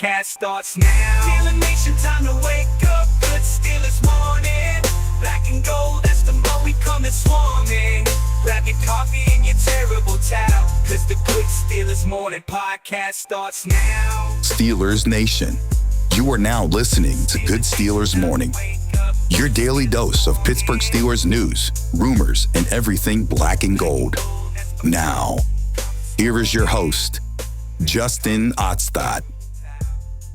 podcast starts now. Steeler Nation, time to wake up. Good Steelers morning. Black and gold, that's the mo we coming swarming. Grab your coffee and your terrible towel, cause the Good Steelers morning podcast starts now. Steelers Nation, you are now listening to Good Steelers Morning, your daily dose of Pittsburgh Steelers news, rumors, and everything black and gold. Now, here is your host, Justin Ottstadt.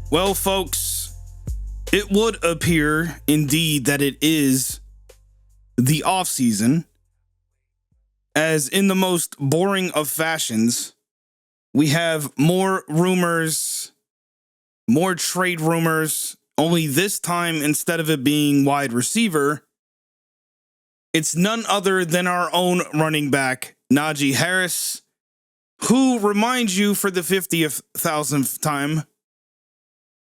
Well, folks, it would appear indeed that it is the off season, as in the most boring of fashions, we have more rumors, more trade rumors, only this time instead of it being wide receiver, it's none other than our own running back, Najee Harris, who reminds you for the 50,000th time,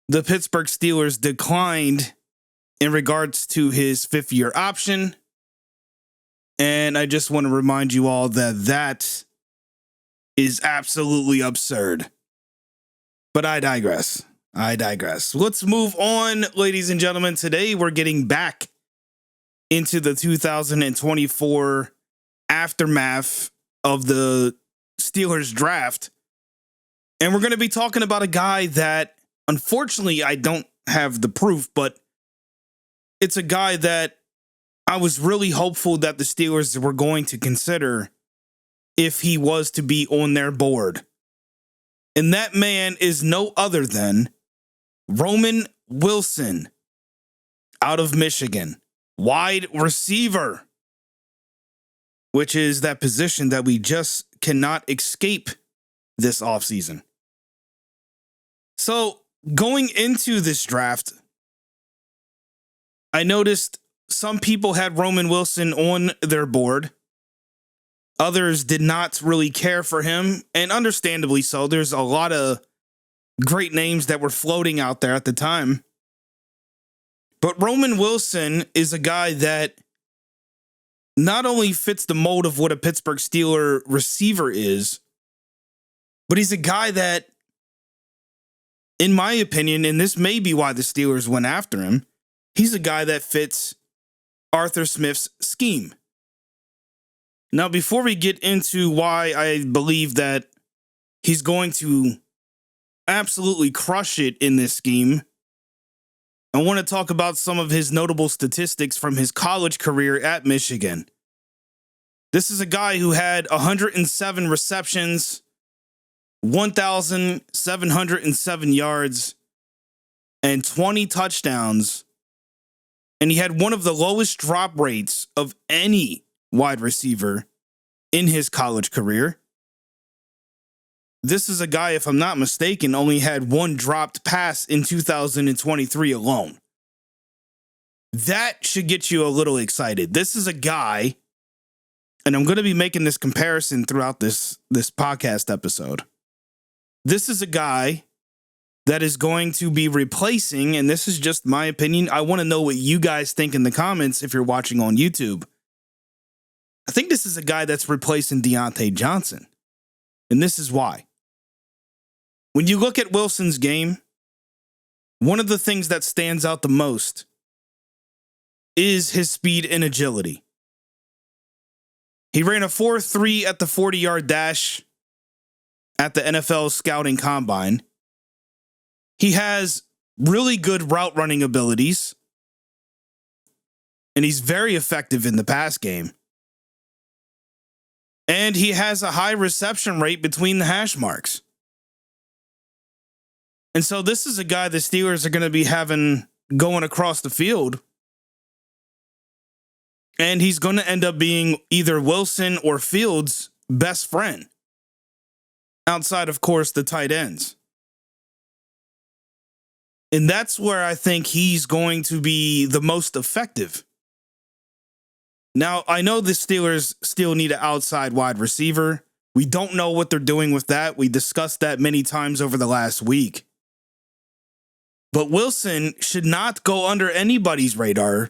the Pittsburgh Steelers declined in regards to his fifth-year option. And I just want to remind you all that that is absolutely absurd. But I digress. Let's move on, ladies and gentlemen. Today, we're getting back into the 2024 aftermath of the Steelers draft. And we're going to be talking about a guy that, unfortunately, I don't have the proof, but it's a guy that I was really hopeful that the Steelers were going to consider if he was to be on their board. And that man is no other than Roman Wilson out of Michigan, wide receiver, which is that position that we just cannot escape this offseason. So going into this draft, I noticed some people had Roman Wilson on their board. Others did not really care for him, and understandably so. There's a lot of great names that were floating out there at the time. But Roman Wilson is a guy that not only fits the mold of what a Pittsburgh Steeler receiver is, but he's a guy that, in my opinion, and this may be why the Steelers went after him, he's a guy that fits Arthur Smith's scheme. Now, before we get into why I believe that he's going to absolutely crush it in this scheme, I want to talk about some of his notable statistics from his college career at Michigan. This is a guy who had 107 receptions, 1,707 yards, and 20 touchdowns. And he had one of the lowest drop rates of any wide receiver in his college career. This is a guy, if I'm not mistaken, only had one dropped pass in 2023 alone. That should get you a little excited. This is a guy, and I'm going to be making this comparison throughout this podcast episode. This is a guy that is going to be replacing, and this is just my opinion. I want to know what you guys think in the comments if you're watching on YouTube. I think this is a guy that's replacing Deontay Johnson. And this is why. When you look at Wilson's game, one of the things that stands out the most is his speed and agility. He ran a 4.3 at the 40-yard dash at the NFL Scouting Combine. He has really good route running abilities, and he's very effective in the pass game. And he has a high reception rate between the hash marks. And so this is a guy the Steelers are going to be having going across the field. And he's going to end up being either Wilson or Fields' best friend. Outside, of course, the tight ends. And that's where I think he's going to be the most effective. Now, I know the Steelers still need an outside wide receiver. We don't know what they're doing with that. We discussed that many times over the last week. But Wilson should not go under anybody's radar,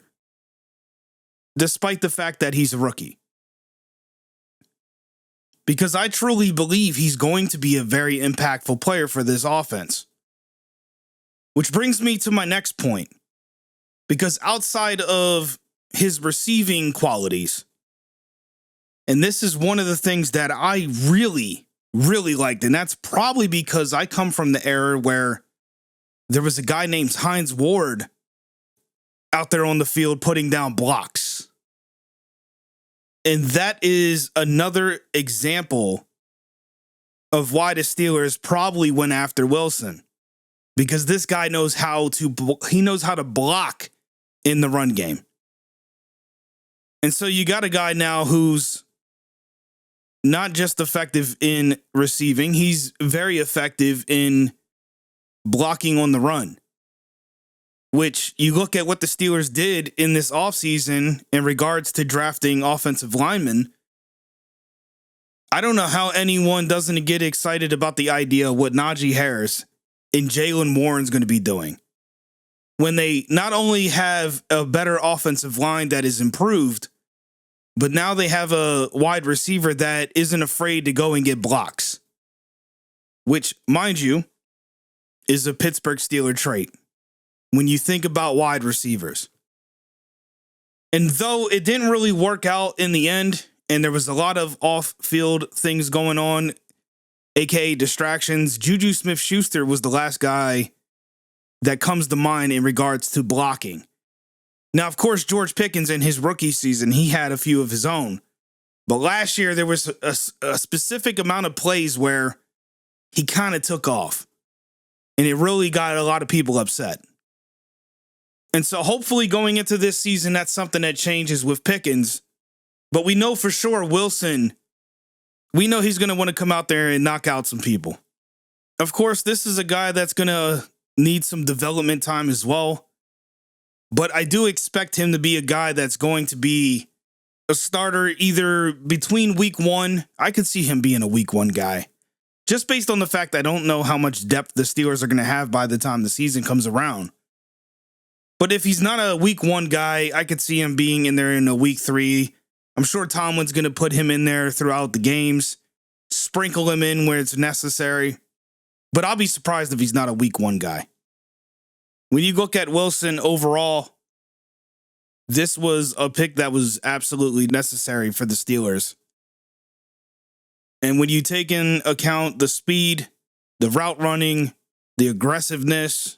despite the fact that he's a rookie. Because I truly believe he's going to be a very impactful player for this offense. Which brings me to my next point. Because outside of his receiving qualities, and this is one of the things that I really liked, and that's probably because I come from the era where there was a guy named Hines Ward out there on the field putting down blocks. And that is another example of why the Steelers probably went after Wilson, because this guy knows how to block in the run game. And so you got a guy now who's not just effective in receiving, he's very effective in blocking on the run. Which you look at what the Steelers did in this offseason in regards to drafting offensive linemen. I don't know how anyone doesn't get excited about the idea of what Najee Harris and Jaylen Warren's going to be doing when they not only have a better offensive line that is improved, but now they have a wide receiver that isn't afraid to go and get blocks, which, mind you, is a Pittsburgh Steeler trait when you think about wide receivers. And though it didn't really work out in the end, and there was a lot of off-field things going on, aka distractions, Juju Smith-Schuster was the last guy that comes to mind in regards to blocking. Now, of course, George Pickens in his rookie season, he had a few of his own. But last year, there was a specific amount of plays where he kind of took off. And it really got a lot of people upset. And so hopefully going into this season, that's something that changes with Pickens. But we know for sure Wilson, we know he's going to want to come out there and knock out some people. Of course, this is a guy that's going to need some development time as well. But I do expect him to be a guy that's going to be a starter either between week 1. I could see him being a week 1 guy. Just based on the fact I don't know how much depth the Steelers are going to have by the time the season comes around. But if he's not a week 1 guy, I could see him being in there in a week 3. I'm sure Tomlin's going to put him in there throughout the games, sprinkle him in where it's necessary. But I'll be surprised if he's not a week 1 guy. When you look at Wilson overall, this was a pick that was absolutely necessary for the Steelers. And when you take in account the speed, the route running, the aggressiveness,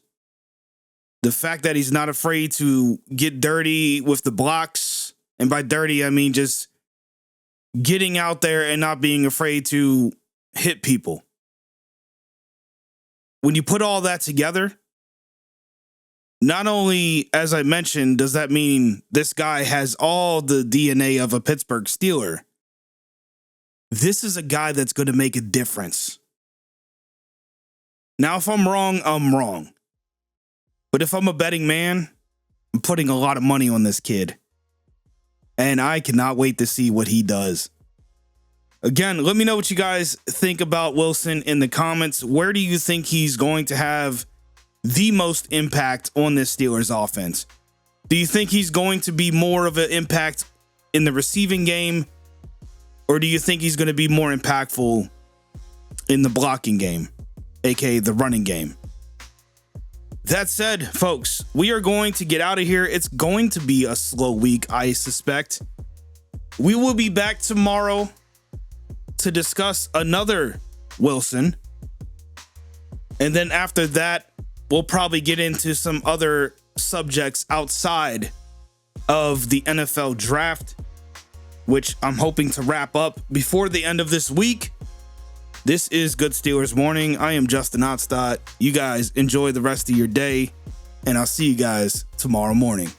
the fact that he's not afraid to get dirty with the blocks, and by dirty, I mean just getting out there and not being afraid to hit people. When you put all that together, not only, as I mentioned, does that mean this guy has all the DNA of a Pittsburgh Steeler, this is a guy that's going to make a difference. Now, if I'm wrong, I'm wrong. But if I'm a betting man, I'm putting a lot of money on this kid. And I cannot wait to see what he does. Again, let me know what you guys think about Wilson in the comments. Where do you think he's going to have the most impact on this Steelers offense? Do you think he's going to be more of an impact in the receiving game? Or do you think he's going to be more impactful in the blocking game, aka the running game? That said, folks, we are going to get out of here. It's going to be a slow week, I suspect. We will be back tomorrow to discuss another Wilson. And then after that, we'll probably get into some other subjects outside of the NFL draft, which I'm hoping to wrap up before the end of this week. This is Good Steelers Morning. I am Justin Otstadt. You guys enjoy the rest of your day, and I'll see you guys tomorrow morning.